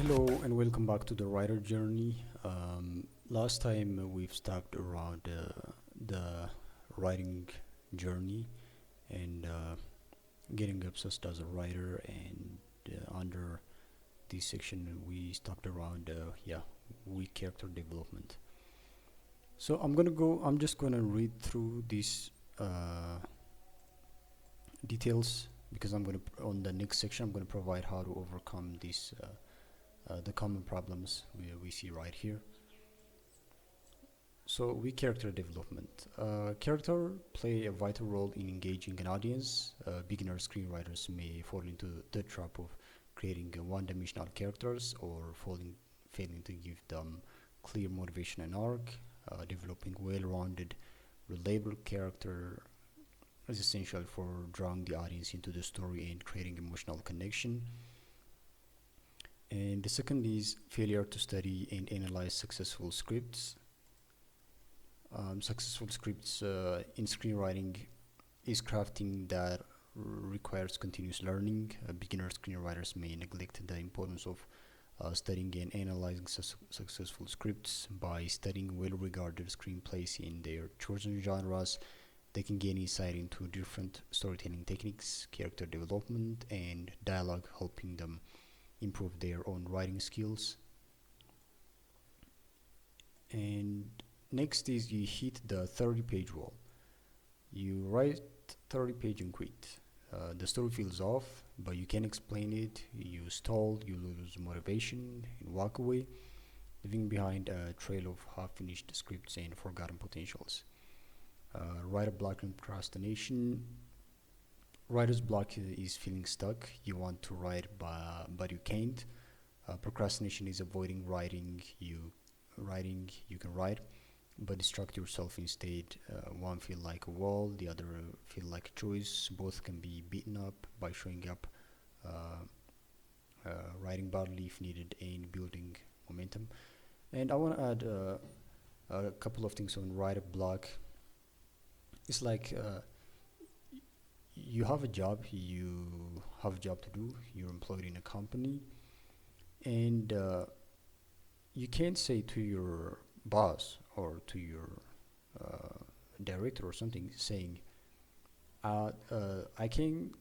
Hello and welcome back to the writer journey. Last time we've talked around the writing journey and getting obsessed as a writer, and under this section we talked around weak character development. So I'm just gonna read through these uh, details because on the next section I'm gonna provide how to overcome these. The common problems we see right here. So, we character development. Character play a vital role in engaging an audience. Beginner screenwriters may fall into the trap of creating one-dimensional characters or failing to give them clear motivation and arc. Developing well-rounded, relatable character is essential for drawing the audience into the story and creating emotional connection. And the second is failure to study and analyze successful scripts. Successful scripts in screenwriting is crafting that requires continuous learning. Beginner screenwriters may neglect the importance of studying and analyzing successful scripts. By studying well regarded screenplays in their chosen genres, they can gain insight into different storytelling techniques, character development, and dialogue, helping them improve their own writing skills. And next is you hit the 30-page wall. You write 30 page and quit. The story feels off, but you can't explain it. You stall, you lose motivation, and walk away, leaving behind a trail of half-finished scripts and forgotten potentials. Writer block and procrastination. Writer's block is feeling stuck. You want to write, but you can't. Procrastination is avoiding writing. You can write, but distract yourself instead. One feel like a wall, the other feel like a choice. Both can be beaten up by showing up, uh, writing badly if needed, and building momentum. And I want to add a couple of things on writer block. It's like you have a job to do. You're employed in a company, and you can't say to your boss or to your uh, director or something saying, I came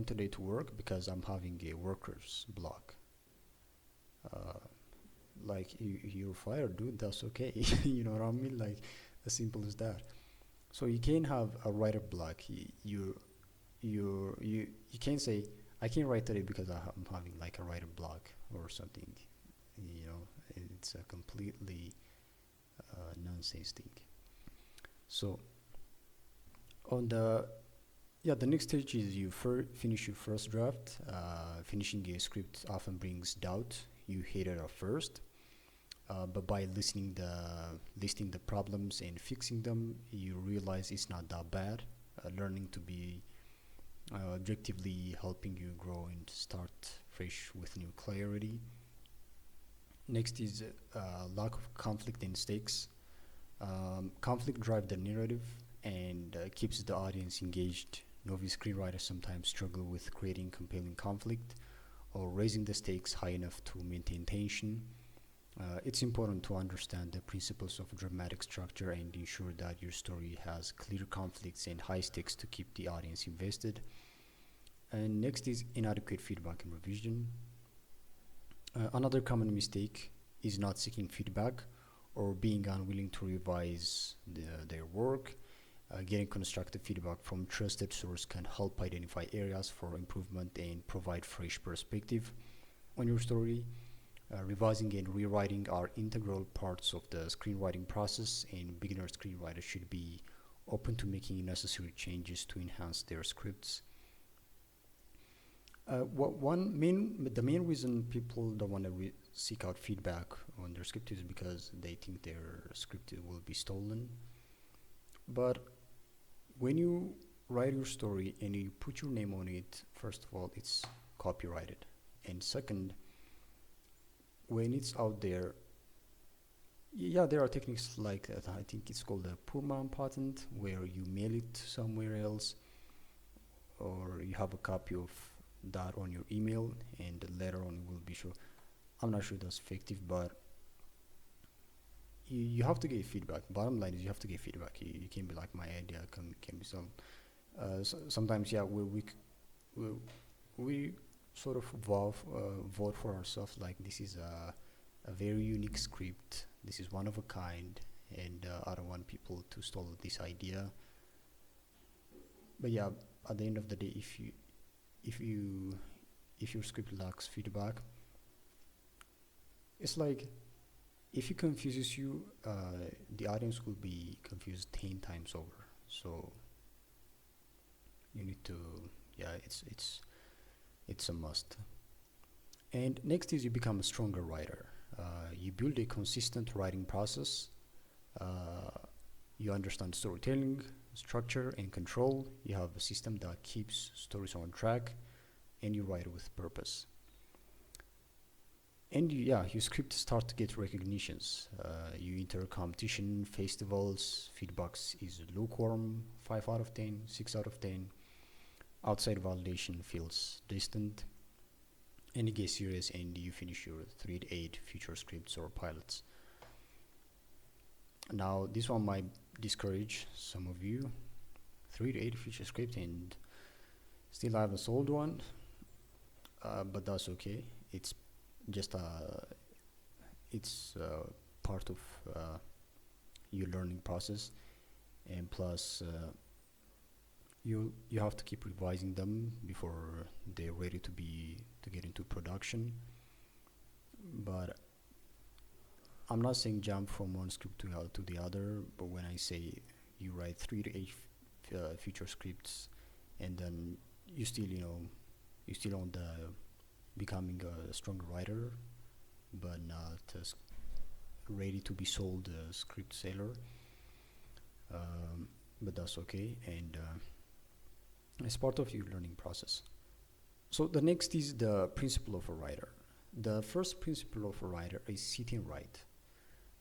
today to work because I'm having a worker's block. Uh, like you're fired, dude. That's okay. You know what I mean? Like as simple as that. So you can't have a writer block. You can't say I can't write today because I'm having like a writer block or something. You know, it's a completely nonsense thing. So on the next stage is you finish your first draft. Finishing a script often brings doubt. You hate it at first, but by listing the problems and fixing them, you realize it's not that bad. Learning to be objectively helping you grow and start fresh with new clarity. Next is lack of conflict and stakes. Conflict drives the narrative and keeps the audience engaged. Novice screenwriters sometimes struggle with creating compelling conflict or raising the stakes high enough to maintain tension. It's important to understand the principles of dramatic structure and ensure that your story has clear conflicts and high stakes to keep the audience invested. And next is inadequate feedback and revision. Another common mistake is not seeking feedback or being unwilling to revise their work. Getting constructive feedback from trusted source can help identify areas for improvement and provide fresh perspective on your story. Revising and rewriting are integral parts of the screenwriting process, and beginner screenwriters should be open to making necessary changes to enhance their scripts. The main reason people don't want to seek out feedback on their script is because they think their script will be stolen. But when you write your story and you put your name on it, first of all, it's copyrighted, and second, when it's out there, yeah, there are techniques like that. I think it's called a Pullman patent, where you mail it somewhere else, or you have a copy of that on your email, and later on will be sure. I'm not sure that's effective, but you have to get feedback. Bottom line is you have to get feedback. You can't be like my idea can be some. Sometimes yeah we we sort of vote for ourselves like this is a very unique script. This is one of a kind, and I don't want people to steal this idea. But yeah, at the end of the day, if you if your script lacks feedback, it's like if it confuses you, the audience will be confused 10 times over. So you need to, yeah, it's a must. And next is you become a stronger writer. You build a consistent writing process. Uh, you understand storytelling, structure, and control. You have a system that keeps stories on track, and you write with purpose. And yeah, your script start to get recognitions. You enter competition, festivals, feedbacks is lukewarm, 5 out of 10, 6 out of 10. Outside validation feels distant, and you get serious and you finish your 3 to 8 feature scripts or pilots. Now, this one might discourage some of you. 3 to 8 feature script and still haven't sold one, but that's okay. It's just it's part of your learning process, and plus you have to keep revising them before they're ready to get into production. But I'm not saying jump from one script to the other, but when I say you write 3 to 8 feature scripts, and then you still you still on the becoming a stronger writer, but not ready to be sold script seller. But that's okay, and it's part of your learning process. So the next is the principle of a writer. The first principle of a writer is sit and write.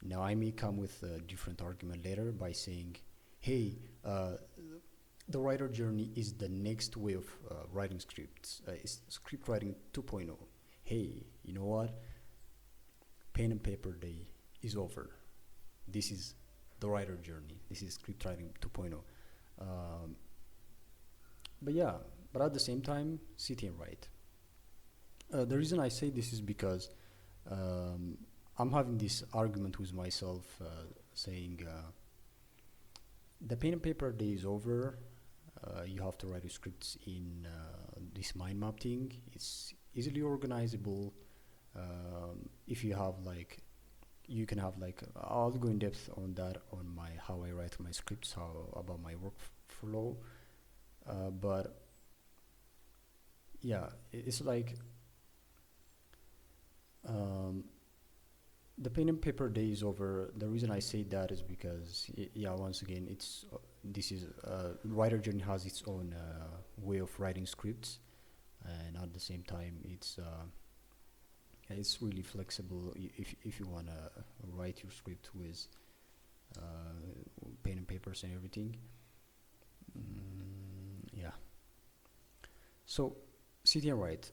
Now I may come with a different argument later by saying, hey, the writer journey is the next way of writing scripts. It's script writing 2.0. Hey, you know what? Pen and paper day is over. This is the writer journey. This is script writing 2.0. But yeah, but at the same time, sit and write. The reason I say this is because um, I'm having this argument with myself, saying the pen and paper day is over. You have to write your scripts in this mind map thing. It's easily organizable. If you have like, you can have like, I'll go in depth on that on my how I write my scripts, how about my workflow. But yeah, it's like um, the pen and paper day is over. The reason I say that is because yeah, once again, it's this is writer journey has its own way of writing scripts, and at the same time, it's really flexible if you wanna write your script with pen and papers and everything. Yeah. So sit and write.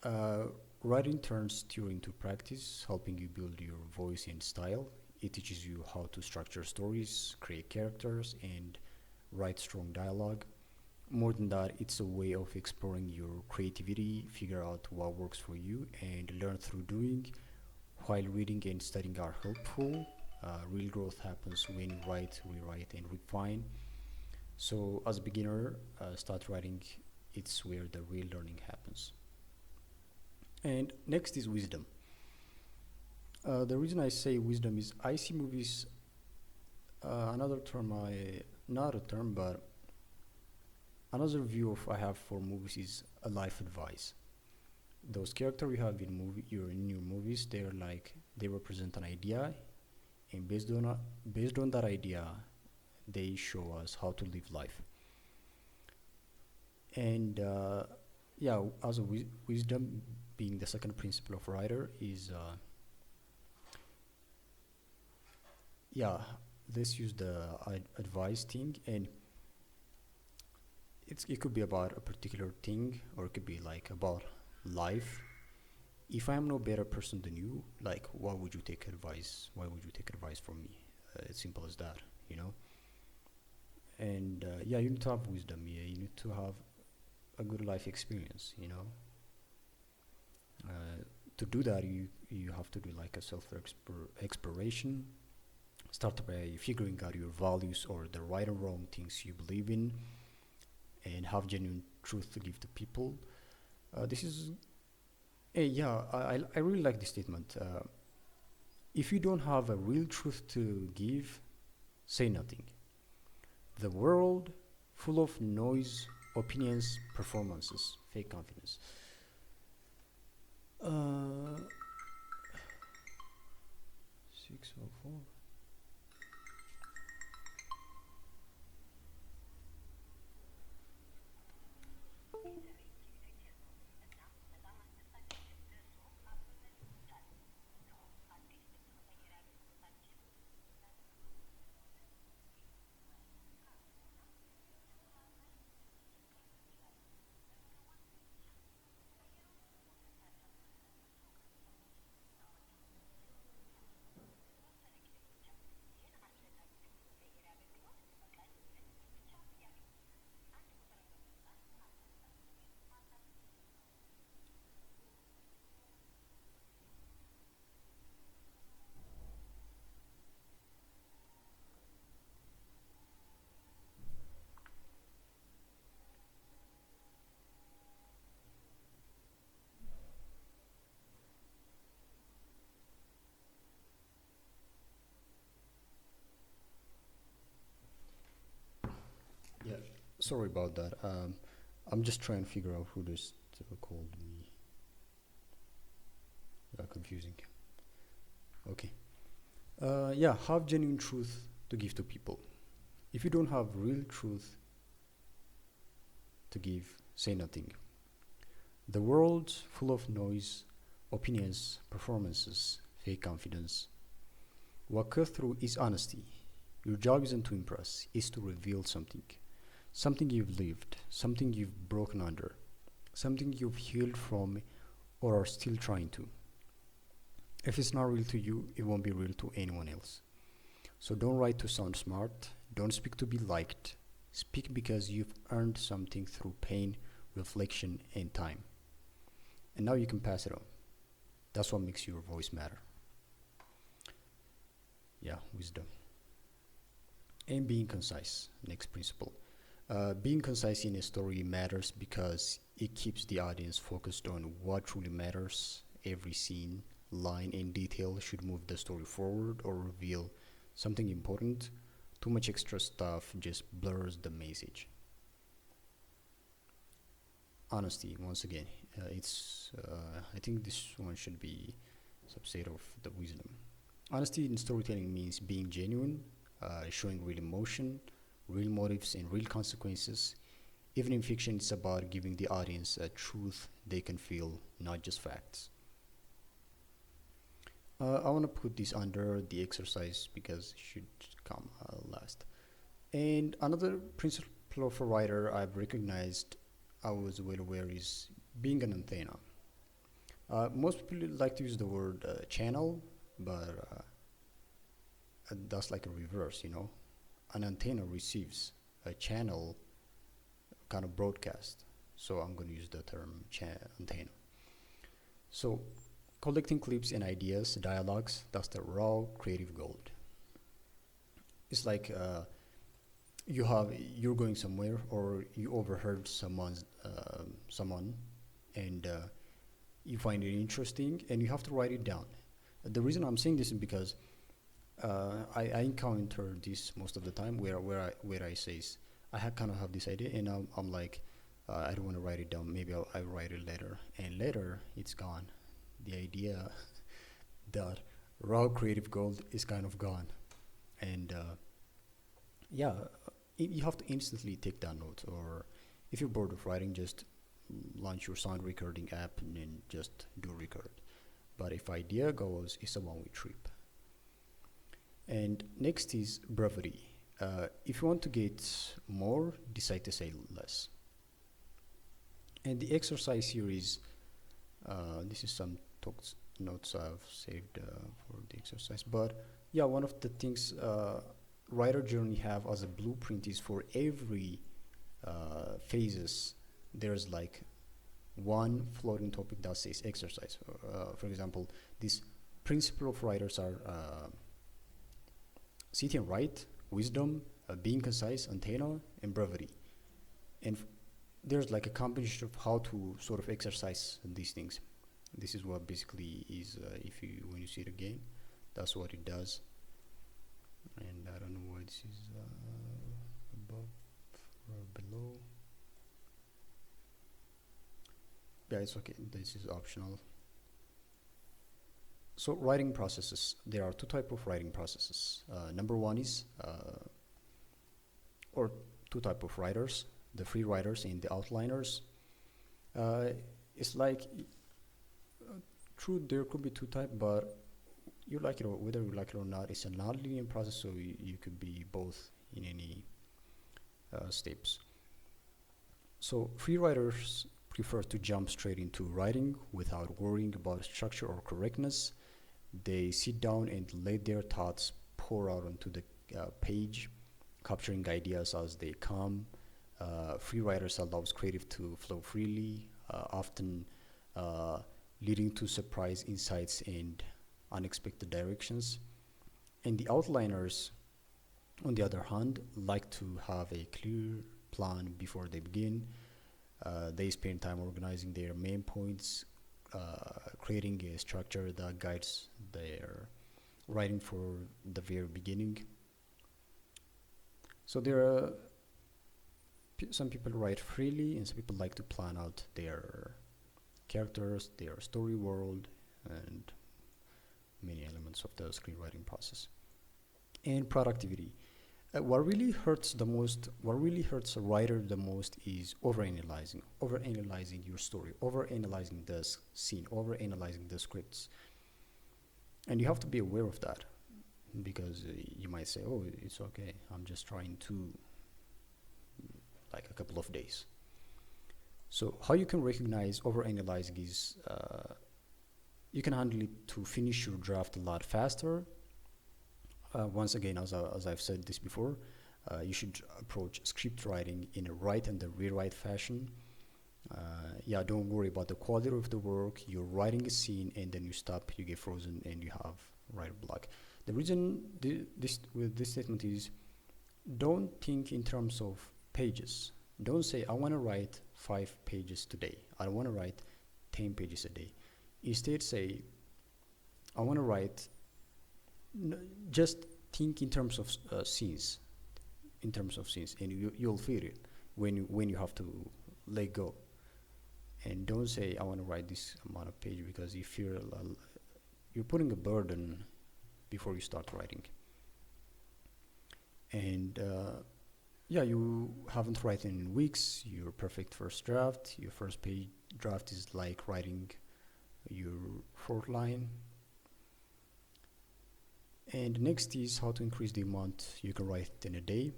Uh, Writing turns theory into practice, helping you build your voice and style. It teaches you how to structure stories, create characters, and write strong dialogue. More than that, it's a way of exploring your creativity, figure out what works for you, and learn through doing. While reading and studying are helpful, real growth happens when you write, rewrite, and refine. So, as a beginner, start writing. It's where the real learning happens. And next is wisdom. The reason I say wisdom is I see movies. Another term I not a term, but another view of I have for movies is a life advice. Those characters you have in in your movies, they're like they represent an idea, and based on that idea, they show us how to live life. And yeah, as a wisdom being the second principle of writer is yeah, let's use the advice thing, and it could be about a particular thing or it could be like about life. if I am no better person than you, like, why would you take advice? Why would you take advice from me? It's simple as that, you know. And yeah, you need to have wisdom. Yeah, you need to have a good life experience. You know, to do that, you have to do like a self exploration. Start by figuring out your values or the right or wrong things you believe in, and have genuine truth to give to people. This is, yeah, I really like this statement. If you don't have a real truth to give, say nothing. The world full of noise, opinions, performances, fake confidence. Uh, 604. Yeah, sorry about that. I'm just trying to figure out who this called me. Confusing. Okay. Yeah, have genuine truth to give to people. If you don't have real truth to give, say nothing. The world's full of noise, opinions, performances, fake confidence. What cuts through is honesty. Your job isn't to impress, it's to reveal something. Something you've lived, something you've broken under, something you've healed from or are still trying to. If it's not real to you, it won't be real to anyone else. So don't write to sound smart, don't speak to be liked. Speak because you've earned something through pain, reflection, and time. And now you can pass it on. That's what makes your voice matter. Yeah, wisdom. And being concise, next principle. Being concise in a story matters because it keeps the audience focused on what truly matters. Every scene, line, and detail should move the story forward or reveal something important. Too much extra stuff just blurs the message. Honesty, once again, I think this one should be subset of the wisdom. Honesty in storytelling means being genuine, showing real emotion, real motives, and real consequences. Even in fiction, it's about giving the audience a truth they can feel, not just facts. I want to put this under the exercise because it should come last. And another principle of a writer I've recognized, I was well aware, is being an antenna. Most people like to use the word channel, but that's like a reverse, you know. An antenna receives, a channel kind of broadcast. So I'm going to use the term antenna. So collecting clips and ideas, dialogues, that's the raw creative gold. It's like you're going somewhere or you overheard someone and you find it interesting and you have to write it down. The reason I'm saying this is because I encounter this most of the time where I says kind of have this idea and I'm like I don't want to write it down. Maybe I'll write it later, and later it's gone. The idea that raw creative gold is kind of gone, and yeah, you have to instantly take down notes. Or if you're bored of writing, just launch your sound recording app and then just do record. But if idea goes, it's a one-way trip. And next is brevity. If you want to get more, decide to say less. And the exercise here is this is notes I've saved for the exercise. But yeah, one of the things writer journey have as a blueprint is for every phases there's like one floating topic that says exercise. For example, this principle of writers are sit and write, wisdom, being concise, antenna, and brevity. And there's like a combination of how to sort of exercise these things. This is what basically is if you when you see it again, that's what it does. And I don't know why this is above or below. Yeah, it's okay. This is optional. So writing processes. There are two type of writing processes. Number one is, or two type of writers: the free writers and the outliners. It's like, true, there could be two type, but you like it or whether you like it or not, it's a non-linear process. So you could be both in any steps. So free writers prefer to jump straight into writing without worrying about structure or correctness. They sit down and let their thoughts pour out onto the page, capturing ideas as they come. Free writers allows creative to flow freely, often leading to surprise insights and unexpected directions. And the outliners, on the other hand, like to have a clear plan before they begin. They spend time organizing their main points, creating a structure that guides their writing for the very beginning. So there are some people write freely, and some people like to plan out their characters, their story world, and many elements of the screenwriting process. And productivity. What really hurts a writer the most is overanalyzing your story, overanalyzing the scene, overanalyzing the scripts. And you have to be aware of that because you might say, oh, it's okay, I'm just trying to, like a couple of days. So, how you can recognize overanalyzing is you can handle it to finish your draft a lot faster. Once again, as I've said this before, you should approach script writing in a write and a rewrite fashion. Yeah, don't worry about the quality of the work. You're writing a scene and then you stop, you get frozen, and you have writer block. The reason this statement is, don't think in terms of pages. Don't say I want to write 5 pages today. I want to write 10 pages a day. Instead, say I want to write. Just think in terms of scenes, and you'll feel it when you have to let go. And don't say I want to write this amount of pages, because you feel you're putting a burden before you start writing. And yeah, you haven't written in weeks. Your perfect first draft, your first page draft is like writing your fourth line. And next is how to increase the amount you can write in a day.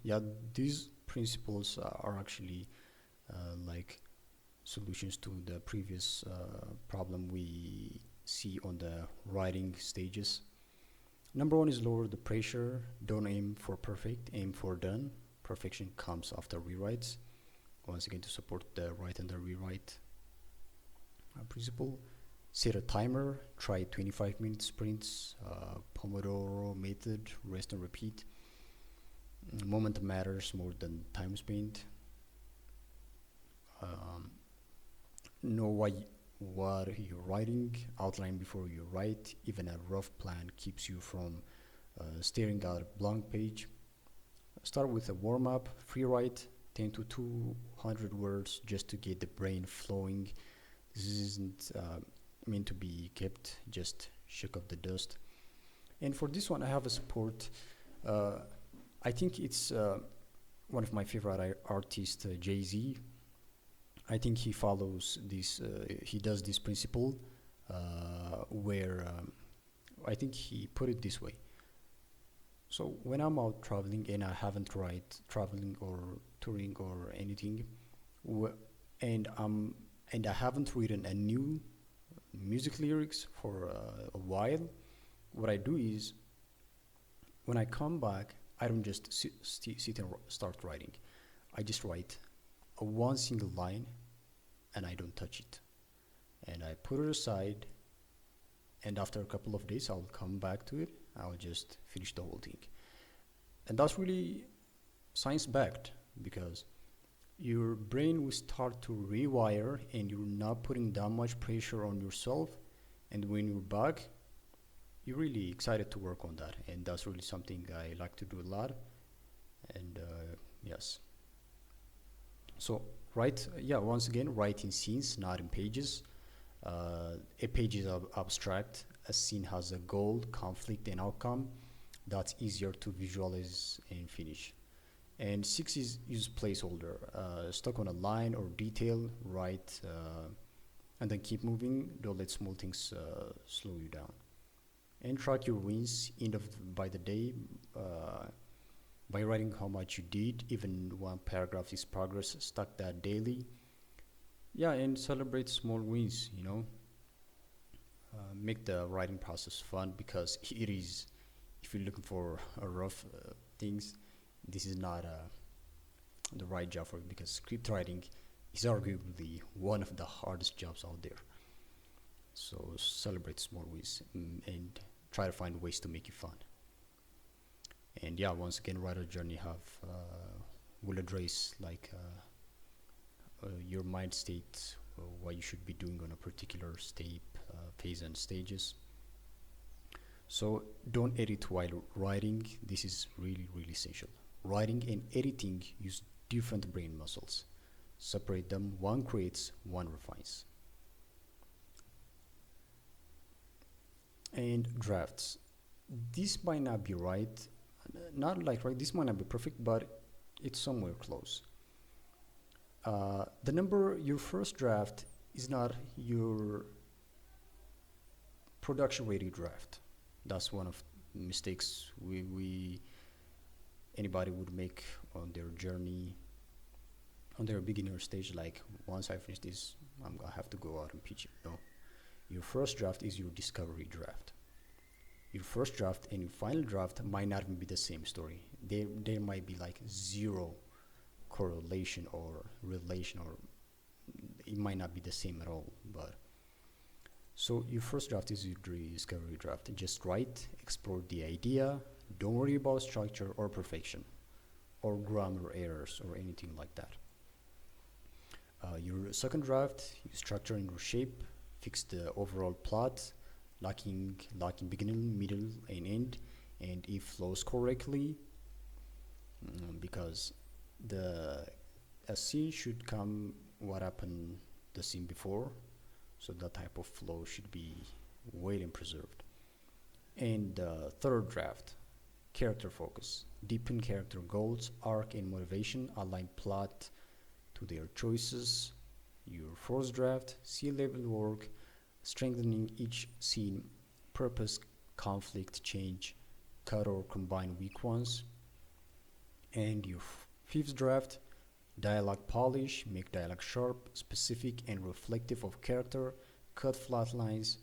Yeah, these principles are actually like solutions to the previous problem we see on the writing stages. Number one is lower the pressure. Don't aim for perfect, aim for done. Perfection comes after rewrites. Once again, to support the write and the rewrite principle. Set a timer, try 25-minute sprints, Pomodoro method, rest and repeat. Moment matters more than time spent. Know what you're writing, outline before you write. Even a rough plan keeps you from staring at a blank page. Start with a warm-up, free write, 10 to 200 words just to get the brain flowing. This isn't meant to be kept, just shake off the dust. And for this one, I have a support. I think it's one of my favorite artists, Jay-Z. I think he follows this, he does this principle where I think he put it this way. So when I'm out traveling and I haven't tried traveling or touring or anything, and I'm and I haven't written a new music lyrics for a while, what I do is when I come back, I don't just sit and start writing. I just write a one single line and I don't touch it. And I put it aside, and after a couple of days, I'll come back to it. I'll just finish the whole thing. And that's really science backed because your brain will start to rewire and you're not putting that much pressure on yourself. And when you're back, you're really excited to work on that. And that's really something I like to do a lot. And yes. So, once again, write in scenes, not in pages. A page is abstract. A scene has a goal, conflict, and outcome. That's easier to visualize and finish. And six is use placeholder. Stuck on a line or detail, write, and then keep moving. Don't let small things slow you down. And track your wins by the day by writing how much you did. Even one paragraph is progress. Stack that daily. Yeah, and celebrate small wins. Make the writing process fun because it is. If you're looking for a rough things, this is not the right job for it because script writing is arguably one of the hardest jobs out there. So celebrate small wins and try to find ways to make it fun. And yeah, once again, writer journey will address like your mind state, what you should be doing on a particular phase and stages. So don't edit while writing. This is really, really essential. Writing and editing use different brain muscles. Separate them. One creates, one refines. And drafts. This might not be right. Not like right. This might not be perfect, but it's somewhere close. Your first draft is not your production ready draft. That's one of the mistakes we anybody would make on their journey, on their beginner stage. Like once I finish this, I'm gonna have to go out and pitch it. No, your first draft is your discovery draft. Your first draft and your final draft might not even be the same story. There might be like zero correlation or relation, or it might not be the same at all. But so your first draft is your discovery draft. Just write, explore the idea. Don't worry about structure or perfection, or grammar errors or anything like that. Your second draft, you structure and shape, fix the overall plot, locking beginning, middle, and end, and if flows correctly, because a scene should come what happened the scene before, so that type of flow should be well and preserved. And third draft, character focus, deepen character goals, arc, and motivation, align plot to their choices. Your fourth draft, C-level work, strengthening each scene, purpose, conflict, change, cut or combine weak ones. And your fifth draft, dialogue polish, make dialogue sharp, specific, and reflective of character, cut flat lines.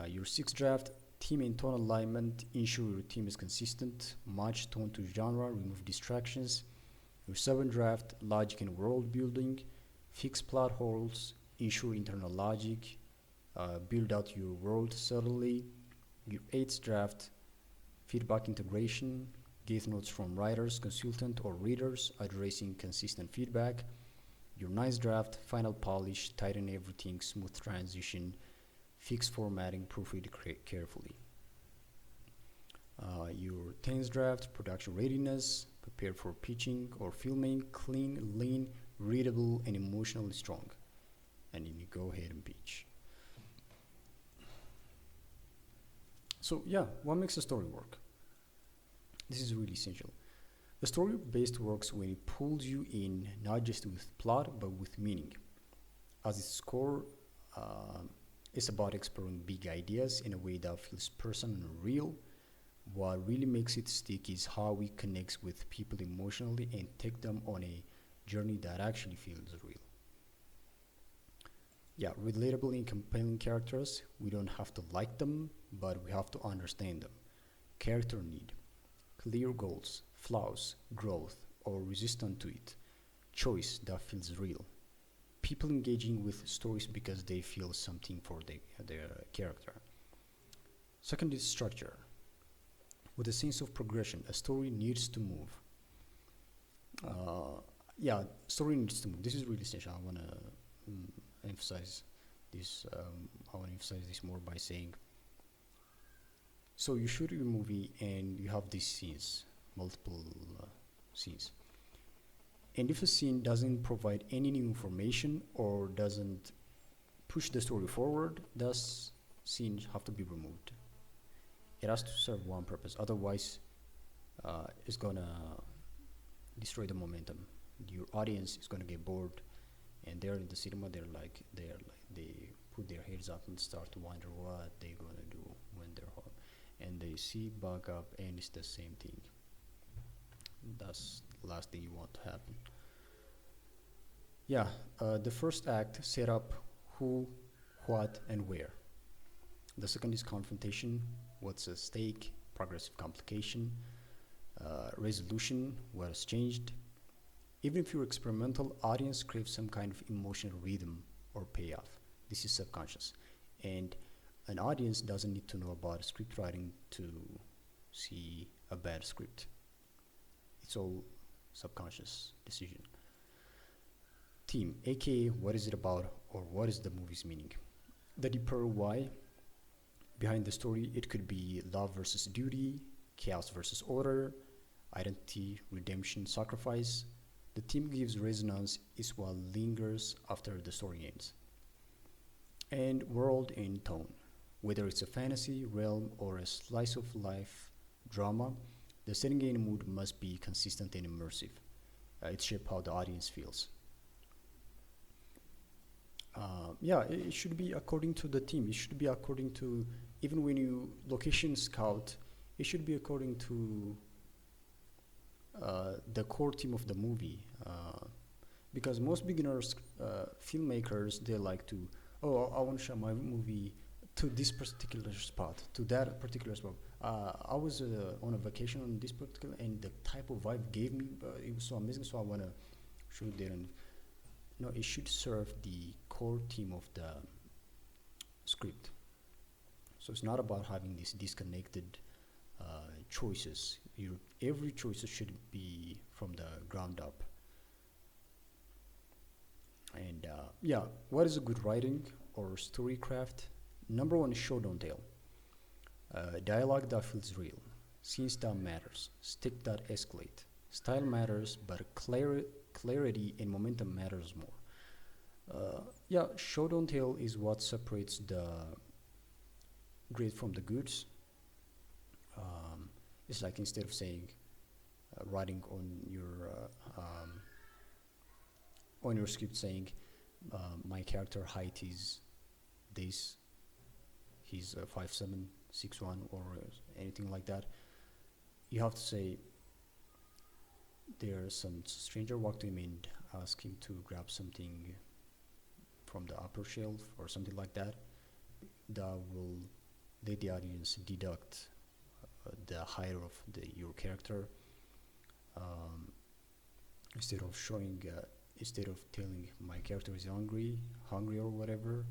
Your sixth draft, theme and tone alignment, ensure your theme is consistent, match tone to genre, remove distractions. Your seventh draft, logic and world building, fix plot holes, ensure internal logic, build out your world subtly. Your eighth draft, feedback integration, give notes from writers, consultant, or readers, addressing consistent feedback. Your ninth draft, final polish, tighten everything, smooth transition, fix formatting, proofread carefully. Your 10th draft, production readiness, prepare for pitching or filming, clean, lean, readable, and emotionally strong. And then you go ahead and pitch. So yeah, what makes a story work? This is really essential. The story-based works when it pulls you in not just with plot but with meaning. As its core, it's about exploring big ideas in a way that feels personal and real. What really makes it stick is how we connect with people emotionally and take them on a journey that actually feels real. Yeah, relatable and compelling characters. We don't have to like them, but we have to understand them. Character need, clear goals, flaws, growth, or resistance to it. Choice that feels real. People engaging with stories because they feel something for their character. Second is structure. With a sense of progression, a story needs to move. Uh, yeah, story needs to move. This is really essential. I want to emphasize this. I want to emphasize this more by saying, so you shoot a movie and you have these scenes, multiple scenes. And if a scene doesn't provide any new information or doesn't push the story forward, thus scenes have to be removed. It has to serve one purpose. Otherwise, it's gonna destroy the momentum. Your audience is gonna get bored, and they're in the cinema. They put their heads up and start to wonder what they're gonna do when they're home, and they see back up, and it's the same thing. That's the last thing you want to happen. Yeah, the first act set up who, what, and where. The second is confrontation, what's at stake, progressive complication, resolution, what has changed. Even if you're experimental, audience craves some kind of emotional rhythm or payoff. This is subconscious. And an audience doesn't need to know about script writing to see a bad script. It's all subconscious decision. Theme, aka what is it about or what is the movie's meaning? The deeper why behind the story, it could be love versus duty, chaos versus order, identity, redemption, sacrifice. The theme gives resonance is what lingers after the story ends. And world and tone. Whether it's a fantasy realm or a slice of life drama, the setting and mood must be consistent and immersive. It shapes how the audience feels. Yeah, it should be according to the theme. It should be according to, even when you location scout, it should be according to the core theme of the movie. Because most beginners, filmmakers, they like to, oh, I want to show my movie to this particular spot, to that particular spot. I was on a vacation on this particular, and the type of vibe gave me, it was so amazing, so I want to shoot there. And no, it should serve the core theme of the script. So it's not about having these disconnected choices. Every choice should be from the ground up. And yeah, what is a good writing or story craft? Number one is show don't tell. Dialogue that feels real, scenes that matters, stick that escalate. Style matters, but clarity and momentum matters more. Yeah, show don't tell is what separates the great from the goods. It's like instead of saying, writing on your script saying, my character height is this, he's 5'7", 6'1", or anything like that. You have to say, there's some stranger walked to him and asked him to grab something from the upper shelf or something like that. That will let the audience deduct the height of your character, instead of showing, instead of telling my character is hungry or whatever.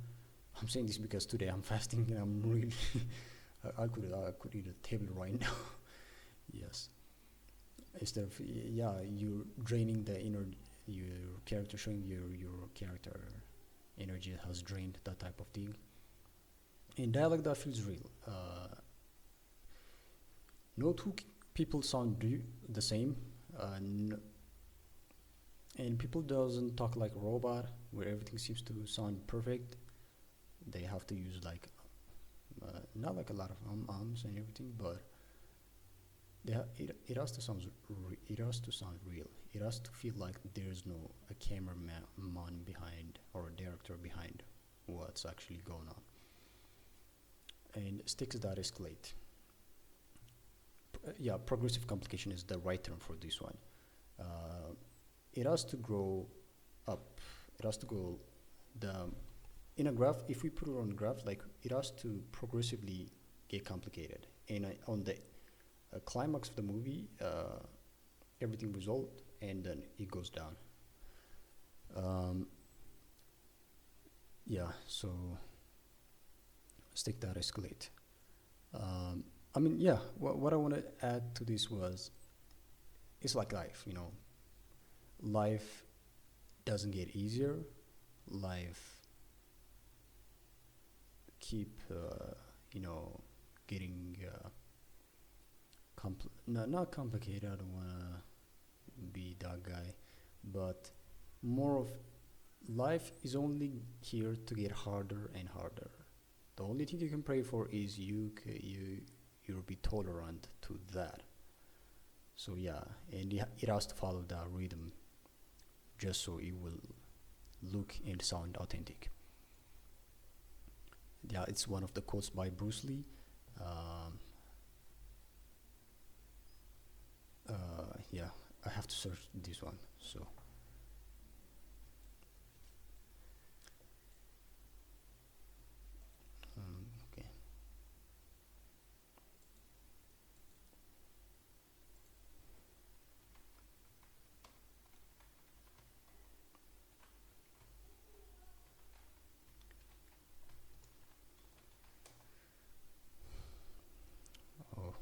I'm saying this because today I'm fasting and I'm really I could eat a table right now. Yes. Instead of, yeah, you're draining the energy, your character, showing your character energy has drained, that type of thing. In dialogue that feels real. No two people sound the same. And people doesn't talk like a robot where everything seems to sound perfect. They have to use like, not like a lot of ums and everything, but it has to sound it has to sound real. It has to feel like there's no a cameraman behind or a director behind what's actually going on. And stakes that escalate. Yeah, progressive complication is the right term for this one. It has to grow up. It has to go. The in a graph, if we put it on a graph, like it has to progressively get complicated. And on the climax of the movie, everything resolved, and then it goes down. Um, yeah, so let's take that escalate. I mean, yeah, what I want to add to this was it's like life, you know. Life doesn't get easier. Life keep, you know, getting not complicated. I don't want to be that guy, but more of life is only here to get harder and harder. The only thing you can pray for is you'll be tolerant to that. So yeah, and it has to follow that rhythm just so it will look and sound authentic. Yeah, it's one of the quotes by Bruce Lee. Um, yeah, I have to search this one. So okay. Oh,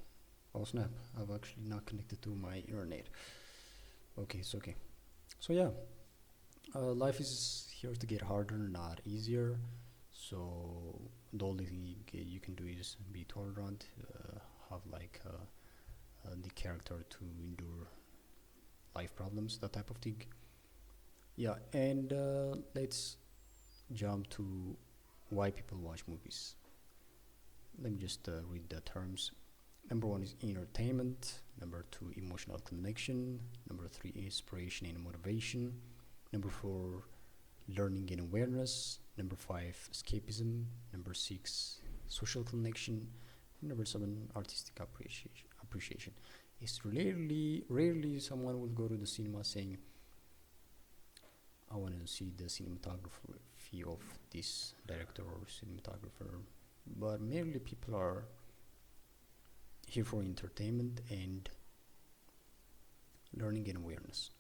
oh snap! I've actually not connected to my internet. Okay, it's okay. So yeah, life is here to get harder, not easier. So the only thing you can do is be tolerant, have like the character to endure life problems, that type of thing. Yeah, and let's jump to why people watch movies. Let me just read the terms. Number one is entertainment. Number two, emotional connection. Number three, inspiration and motivation. Number four, learning and awareness. Number five, escapism. Number six, social connection. And number seven, artistic appreciation. It's rarely someone will go to the cinema saying, I want to see the cinematography of this director or cinematographer. But mainly people are here for entertainment and learning and awareness.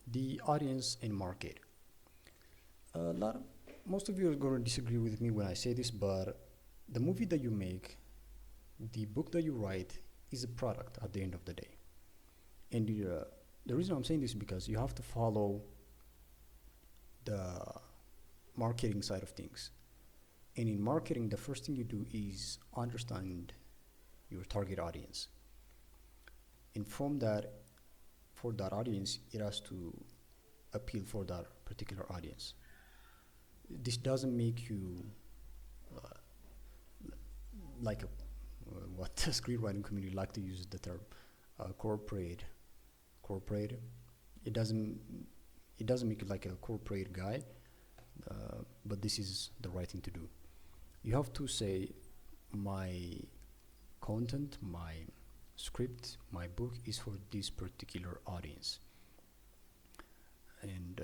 The audience and market. A lot, most of you are going to disagree with me when I say this, but the movie that you make, the book that you write, is a product at the end of the day. And the reason I'm saying this is because you have to follow the marketing side of things. And in marketing, the first thing you do is understand your target audience. And from that, for that audience, it has to appeal for that particular audience. This doesn't make you uh, like a what the screenwriting community like to use the term corporate. Corporate. It doesn't it doesn't make you like a corporate guy, but this is the right thing to do. You have to say my content, my script, my book is for this particular audience, and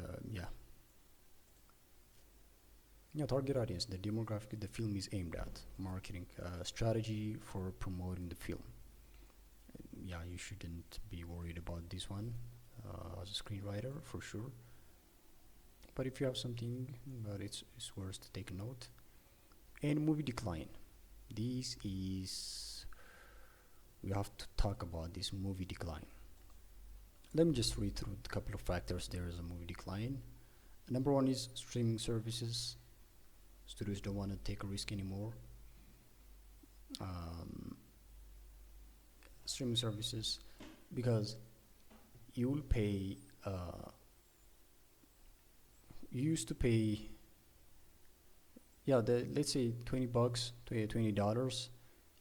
yeah, target audience, the demographic the film is aimed at, marketing strategy for promoting the film. Yeah, you shouldn't be worried about this one as a screenwriter for sure. But if you have something, but it's worth to take a note. And movie decline. This is we have to talk about this movie decline. Let me just read through a couple of factors. There is a movie decline. Number one is streaming services. Studios don't want to take a risk anymore. Um, Streaming services because you will pay. You used to pay, yeah, let's say $20, $20.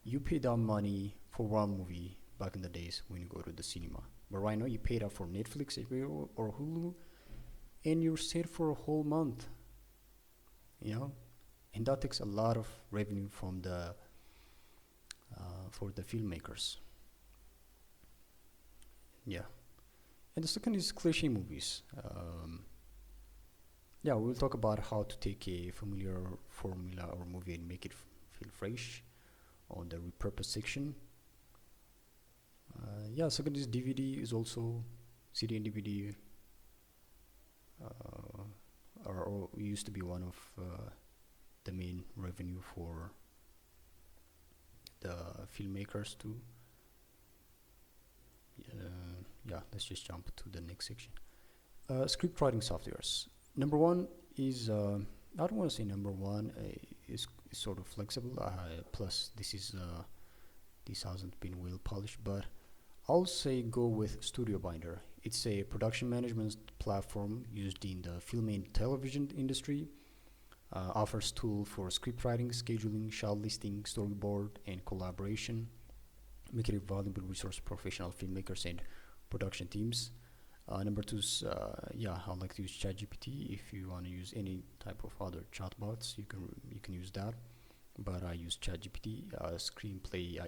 You pay that money for one movie back in the days when you go to the cinema. But right now you pay that for Netflix, HBO, or Hulu, and you're set for a whole month. You know, and that takes a lot of revenue from the for the filmmakers. Yeah, and the second is cliche movies. Yeah, we'll talk about how to take a familiar formula or movie and make it feel fresh on the repurpose section. Yeah, second is DVD is also CD and DVD or used to be one of the main revenue for the filmmakers too. Yeah, let's just jump to the next section. Script writing softwares. Number one is I don't want to say number one is sort of flexible. Plus, this hasn't been well polished, but I'll say go with Studio Binder. It's a production management platform used in the film and television industry. Offers tool for script writing, scheduling, shot listing, storyboard, and collaboration, making it a valuable resource for professional filmmakers and production teams. Number two is yeah, I like to use ChatGPT. If you want to use any type of other chatbots, you can use that. But I use ChatGPT, screenplay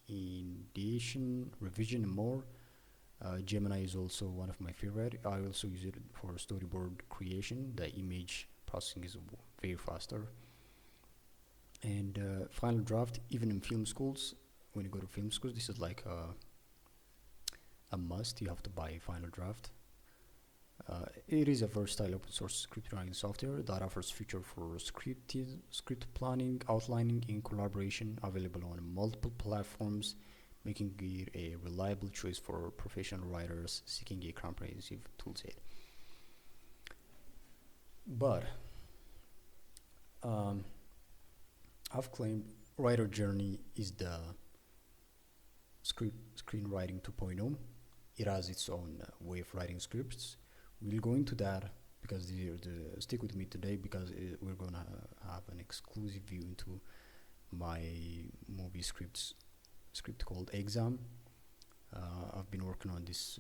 ideation, revision, and more. Gemini is also one of my favorite. I also use it for storyboard creation. The image processing is very faster. And Final Draft, even in film schools, when you go to film schools, this is like a must. You have to buy Final Draft. It is a versatile open source script writing software that offers feature for script planning, outlining, and collaboration, available on multiple platforms, making it a reliable choice for professional writers seeking a comprehensive toolset. But um, I've claimed Writer Journey is the screenwriting 2.0. It has its own way of writing scripts. We'll go into that because stick with me today because we're gonna have an exclusive view into my movie script called Exam. I've been working on this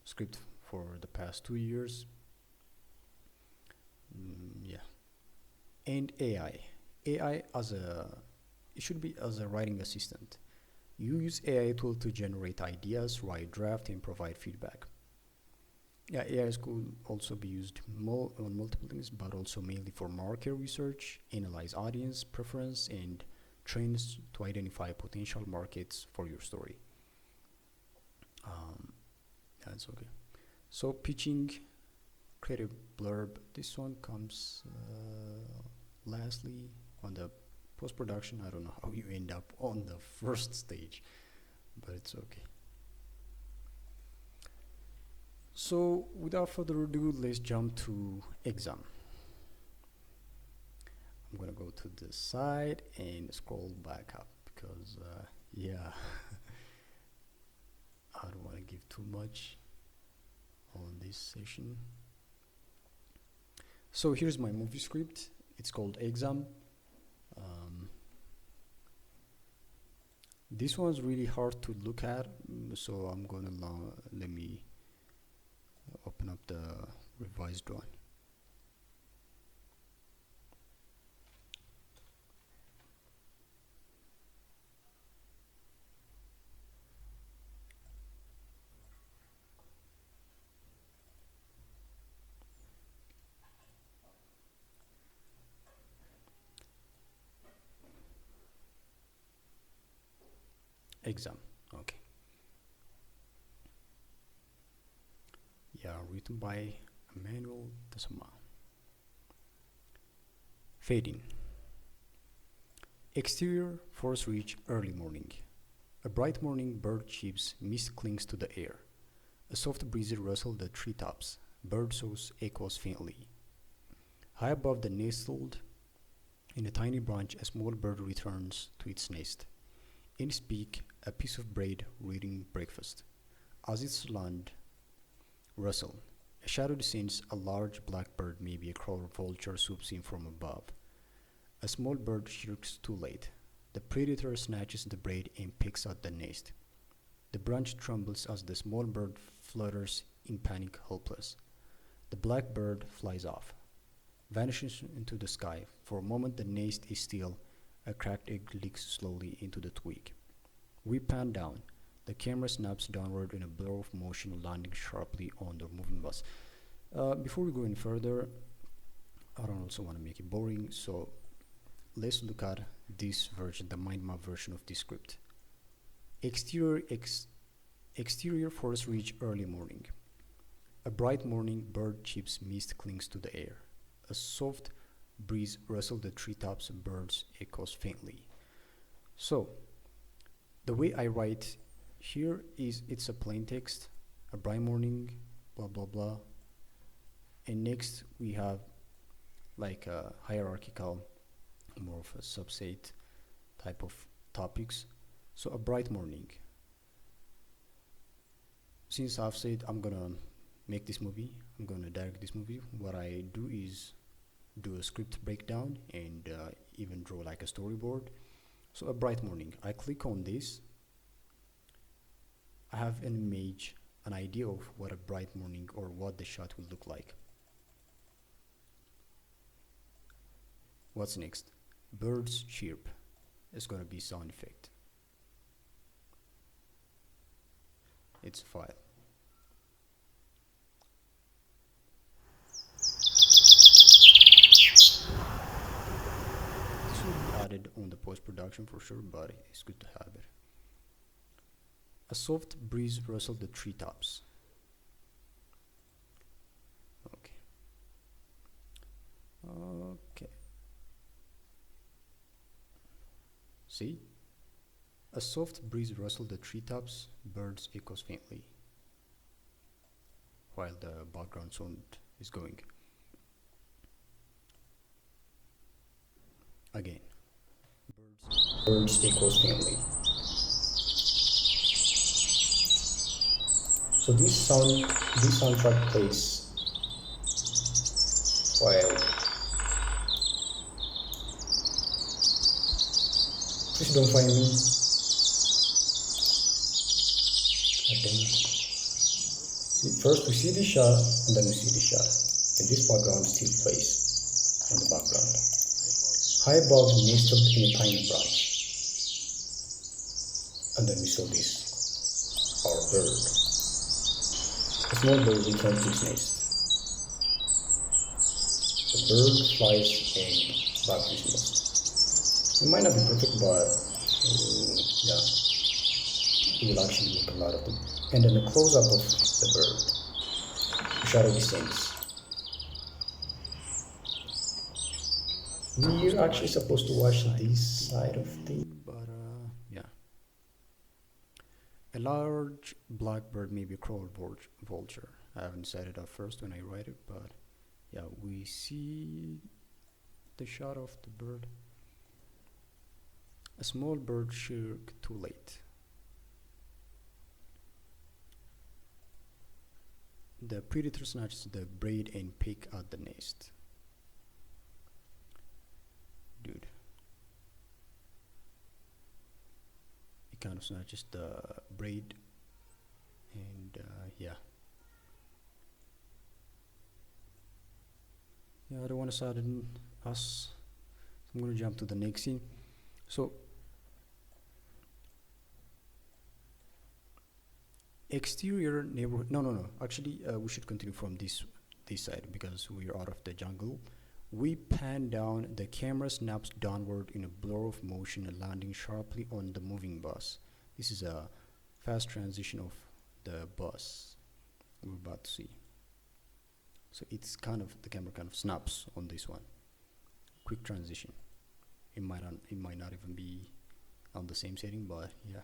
script for the past 2 years. Yeah, and AI. AI as a it should be as a writing assistant. You use AI tool to generate ideas, write draft, and provide feedback. Yeah, AI could also be used on multiple things, but also mainly for market research, analyze audience preference, and trends to identify potential markets for your story. Um, that's okay. So pitching, creative blurb. This one comes lastly on the post production. I don't know how you end up on the first stage, but it's okay. So without further ado, let's jump to exam. I'm gonna go to the side and scroll back up because yeah, I don't want to give too much on this session. So here's my movie script. It's called Exam. Um, this one's really hard to look at, so I'm gonna let me open up the revised one. Exam. Okay. Yeah, written by Emmanuel Tasama. Fading. Exterior, Forest Ridge, early morning. A bright morning, bird chirps, mist clings to the air. A soft breeze rustles the treetops, bird songs echoes faintly. High above the nestled in a tiny branch, a small bird returns to its nest. In its beak, a piece of bread reading breakfast. As its land rustle, a shadow descends, a large black bird, maybe a crow or vulture, swoops in from above. A small bird shirks too late. The predator snatches the bread and picks at the nest. The branch trembles as the small bird flutters in panic, helpless. The black bird flies off, vanishes into the sky. For a moment, the nest is still. A cracked egg leaks slowly into the twig. We pan down. The camera snaps downward in a blur of motion, landing sharply on the moving bus. Before we go any further, I don't also want to make it boring, so let's look at this version, the mind map version of this script. Exterior exterior forest ridge, early morning. A bright morning, bird chips, mist clings to the air. A soft breeze rustles the treetops, birds echoes faintly. So the way I write here is it's a plain text, a bright morning, blah blah blah, and next we have like a hierarchical, more of a subset type of topics. So a bright morning. Since I've said I'm gonna make this movie, I'm gonna direct this movie, what I do is do a script breakdown and even draw like a storyboard. So a bright morning, I click on this, I have an image, an idea of what a bright morning or what the shot will look like. What's next? Birds chirp. It's gonna be sound effect. It's a file. This will be added on the post-production for sure, but it's good to have it. A soft breeze rustled the treetops. Okay. Okay. See? A soft breeze rustled the treetops, birds echoes faintly, while the background sound is going. Again. Birds echoes faintly. So this soundtrack plays while, please don't find me. First we see the shot and then we see the shot, and this background still plays in the background. High above, nestled in a tiny branch, and then we saw this, our bird. A small bird returns to its nest. The bird flies and back to its nest. It might not be perfect, but yeah, it will actually make a lot of them. And then a close-up of the bird. The shadow descends. We're actually supposed to watch this side of things, but yeah. A large black bird, maybe a crow or vulture. I haven't decided at first when I write it, but yeah, we see the shot of the bird. A small bird chirped too late. The predator snatches the braid and pick at the nest. Dude. It kind of snatches the braid and yeah. Yeah, I don't want to sadden us. So I'm going to jump to the next scene. So exterior neighborhood. No. Actually, we should continue from this side because we are out of the jungle. We pan down. The camera snaps downward in a blur of motion, landing sharply on the moving bus. This is a fast transition of the bus we're about to see. So it's kind of, the camera kind of snaps on this one. Quick transition. It might not even be on the same setting, but yeah,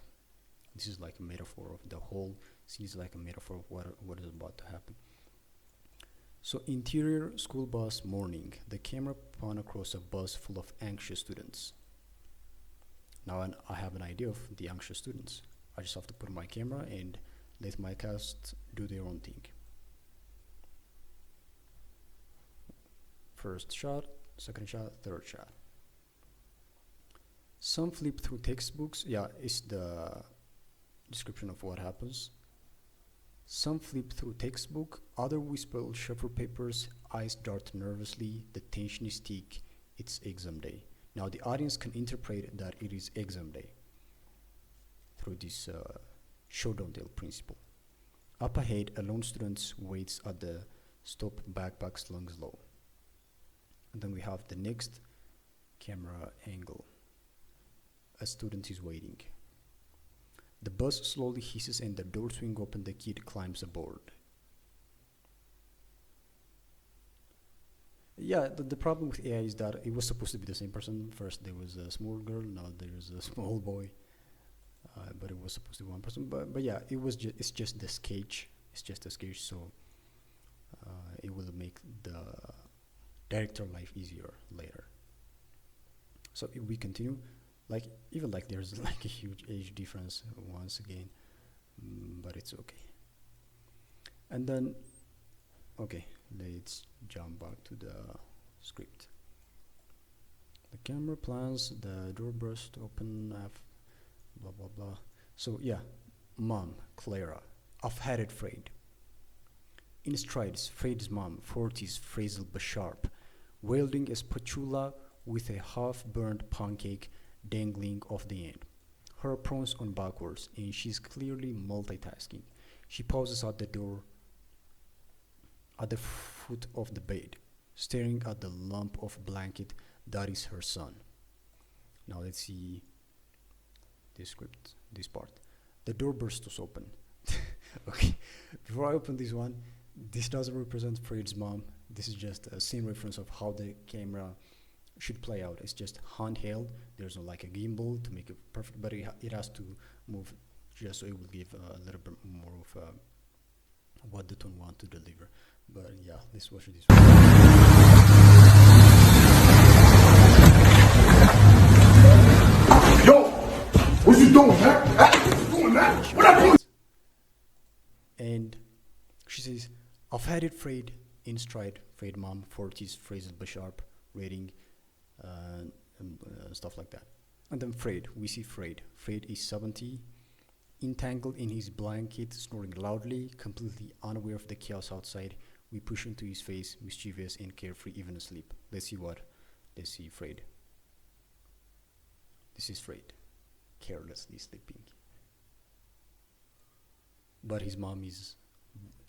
this is like a metaphor of the whole scene. Is like a metaphor of what is about to happen. So interior school bus morning. The camera pan across a bus full of anxious students. Now I have an idea of the anxious students. I just have to put my camera and let my cast do their own thing. First shot, second shot, third shot. Some flip through textbooks. Yeah, it's the description of what happens. Some flip through textbook, other whisper, shuffle papers, eyes dart nervously, the tension is thick, it's exam day. Now the audience can interpret that it is exam day through this show don't tell principle. Up ahead, a lone student waits at the stop, backpack slung low. And then we have the next camera angle. A student is waiting. The bus slowly hisses and the door swings open. The kid climbs aboard. Yeah, the problem with AI is that it was supposed to be the same person. First there was a small girl, now there's a small boy. But it was supposed to be one person. But yeah, it's just the sketch. It's just a sketch, so it will make the director life easier later. So if we continue, like even like there's like a huge age difference once again, but it's okay. And then okay, let's jump back to the script. The camera plans, the door burst open, blah blah blah. So yeah, mom, Clara, I've had it, Fred. In strides, Fred's mom, 40s Frazel Basharp, wielding a spatula with a half-burned pancake dangling off the end. Her pronouns on backwards, and she's clearly multitasking. She pauses at the door at the foot of the bed, staring at the lump of blanket that is her son. Now let's see this script, this part. The door bursts open. Okay, before I open this one, this doesn't represent Fred's mom. This is just a scene reference of how the camera should play out. It's just handheld. There's no like a gimbal to make it perfect, but it has to move just so it will give a little bit more of what the tone want to deliver. But yeah, let's watch this one. Yo, what you doing, man? What you doing, man? What I doing? And she says, I've had it, Fred, in stride. Fred mom, 40s, Frazel Basharp, rating, stuff like that. And then Fred, we see Fred. Fred is 70, entangled in his blanket, snoring loudly, completely unaware of the chaos outside. We push into his face, mischievous and carefree, even asleep. Let's see Fred. This is Fred, carelessly sleeping. But his mom is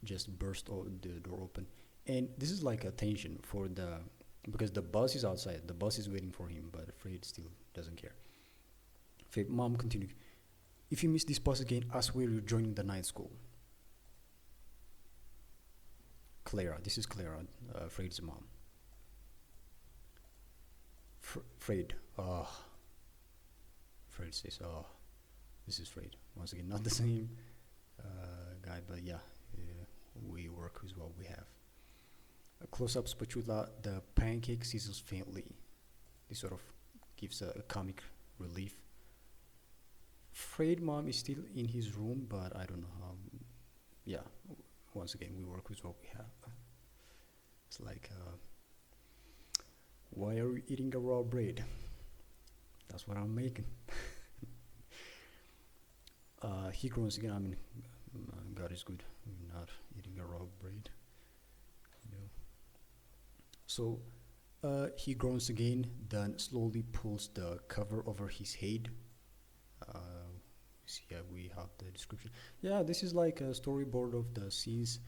just burst the door open. And this is like a tension for because the bus is outside, the bus is waiting for him, but Fred still doesn't care. Fred, mom continued, if you miss this bus again, I swear you're joining the night school. Clara, this is Clara, Fred's mom. Fred, Fred says, this is Fred. Once again, not the same guy, but yeah, we work with what we have. A close-up spatula, the pancake sizzles faintly. This sort of gives a comic relief. Fred mom is still in his room, but I don't know how. Yeah, once again, we work with what we have. It's like, why are you eating a raw bread? That's what I'm making. He groans again. I mean, God is good. We're not eating a raw bread. You know. So he groans again, then slowly pulls the cover over his head. Yeah, we have the description. Yeah, this is like a storyboard of the scenes.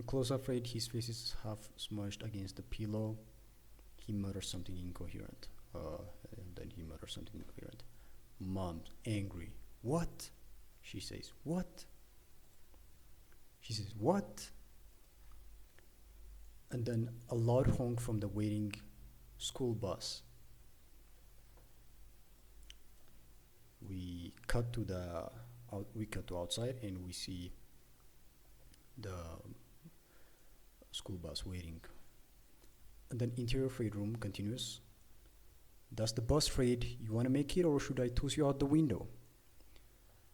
Close up, Fred, his face is half smushed against the pillow. He mutters something incoherent. And then he mutters something incoherent. Mom's angry. What? She says, what? She says, what? And then a loud honk from the waiting school bus. We cut to outside and we see the school bus waiting. And then interior Fred room continues. Does the bus, Fred? You wanna make it, or should I toss you out the window?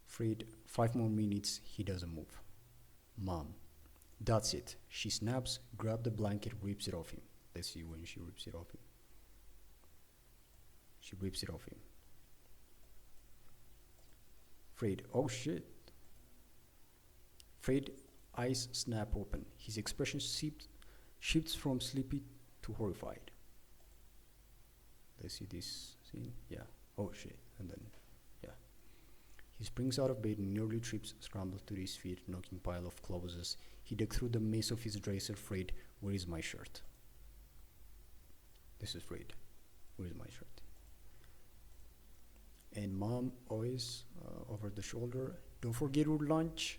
Fred, 5 more minutes, he doesn't move. Mom, that's it. She snaps, grabs the blanket, rips it off him. Let's see when she rips it off him. She rips it off him. Fred, oh shit. Fred, eyes snap open. His expression shifts from sleepy to horrified. Let's see this scene. Yeah. Oh shit. And then, yeah. He springs out of bed and nearly trips, scrambles to his feet, knocking pile of clothes. He dug through the mess of his dresser. Fred, where is my shirt? This is Fred. Where's my shirt? And mom always over the shoulder. Don't forget your lunch.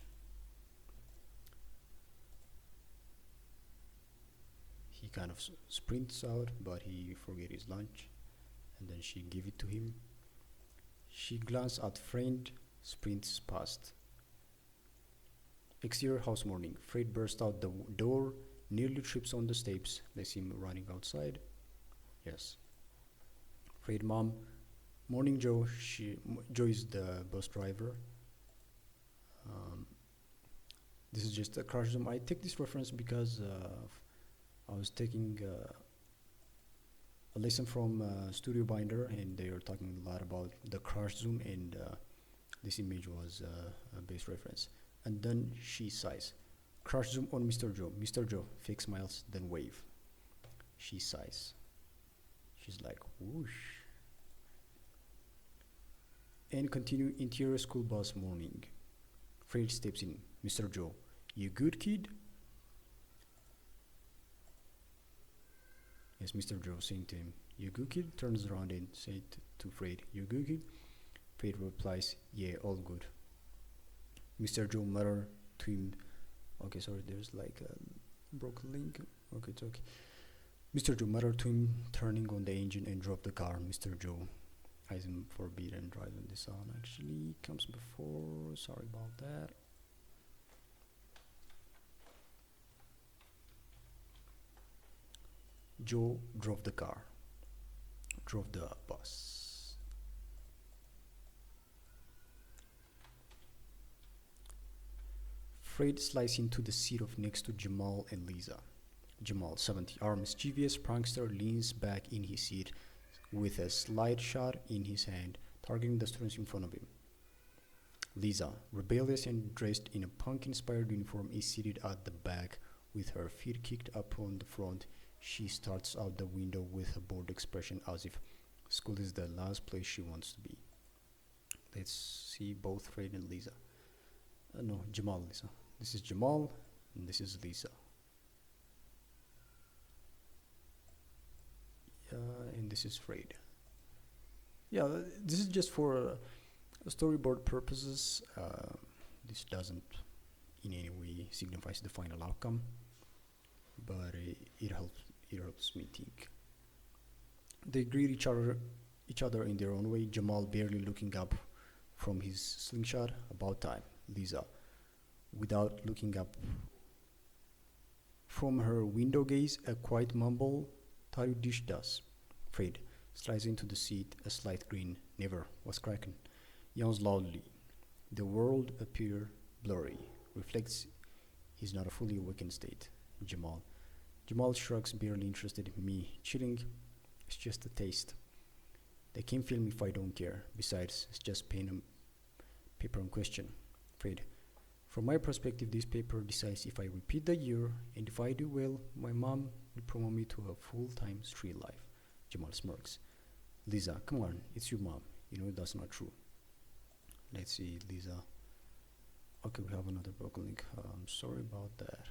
He kind of sprints out, but he forget his lunch, and then she give it to him. She glances at friend, sprints past. Exterior house morning. Fred bursts out the door, nearly trips on the steps. They see him running outside. Yes. Fred mom. Morning Joe. Joe is the bus driver. This is just a crash zoom. I take this reference because I was taking a lesson from Studio Binder, and they were talking a lot about the crash zoom, and this image was a base reference. And then she sighs. Crash zoom on Mr. Joe. Mr. Joe, fake smiles, then wave. She sighs. She's like, whoosh. And continue interior school bus morning. Fred steps in. Mr. Joe, you good kid? Yes, Mr. Joe saying to him, you good kid? Turns around and said to Fred, you good kid? Fred replies, yeah, all good. Mr. Joe muttered to him, okay, sorry, there's like a broken link. Okay, it's okay. Mr. Joe muttered to him, turning on the engine and drove the car. Mr. Joe eyes him forbidden driving. The sound actually comes before, sorry about that. Joe drove the car, drove the bus. Fred slides into the seat of next to Jamal and Lisa. Jamal, 70, our mischievous prankster, leans back in his seat with a slide shot in his hand, targeting the students in front of him. Lisa, rebellious and dressed in a punk-inspired uniform, is seated at the back with her feet kicked up on the front. She starts out the window with a bored expression as if school is the last place she wants to be. Let's see both Fred and Lisa. No, Jamal, Lisa. This is Jamal, and this is Lisa. And this is Fred. Yeah, this is just for storyboard purposes. This doesn't in any way signifies the final outcome, but it helps me think. They greet each other in their own way. Jamal barely looking up from his slingshot. About time. Lisa, without looking up from her window gaze, a quiet mumble. Thought you dished us. Fred slides into the seat, a slight grin. Never. What's cracking? Yawns loudly. The world appear blurry. Reflects he's not a fully awakened state. Jamal. Jamal shrugs, barely interested in me. Chilling. It's just a taste. They can't film if I don't care. Besides, it's just pen and paper in question. Fred. From my perspective, this paper decides if I repeat the year, and if I do well, my mom will promote me to a full-time street life. Jamal smirks. Lisa, come on, it's your mom. You know that's not true. Let's see, Lisa. Okay, we have another broken link. I'm sorry about that.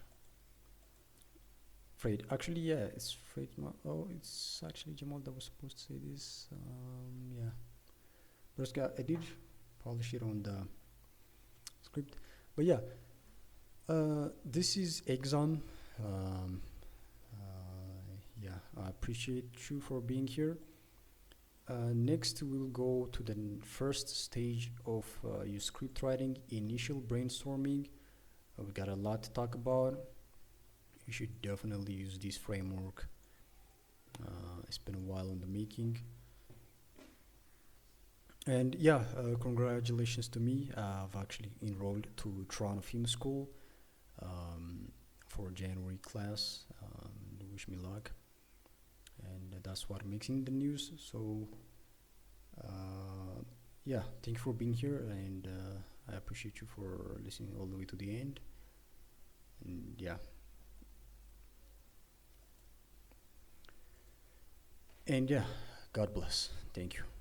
Fred, actually, yeah, it's Fred. Oh, it's actually Jamal that was supposed to say this. Yeah, but I did polish it on the script. But yeah, this is Exxon. Yeah, I appreciate you for being here. Next, we'll go to the first stage of your script writing, initial brainstorming. We got a lot to talk about. You should definitely use this framework. It's been a while in the making. And yeah, congratulations to me. I've actually enrolled to Toronto Film School for January class. Wish me luck. And that's what making the news. So yeah, thank you for being here, and I appreciate you for listening all the way to the end. And yeah. And yeah, God bless. Thank you.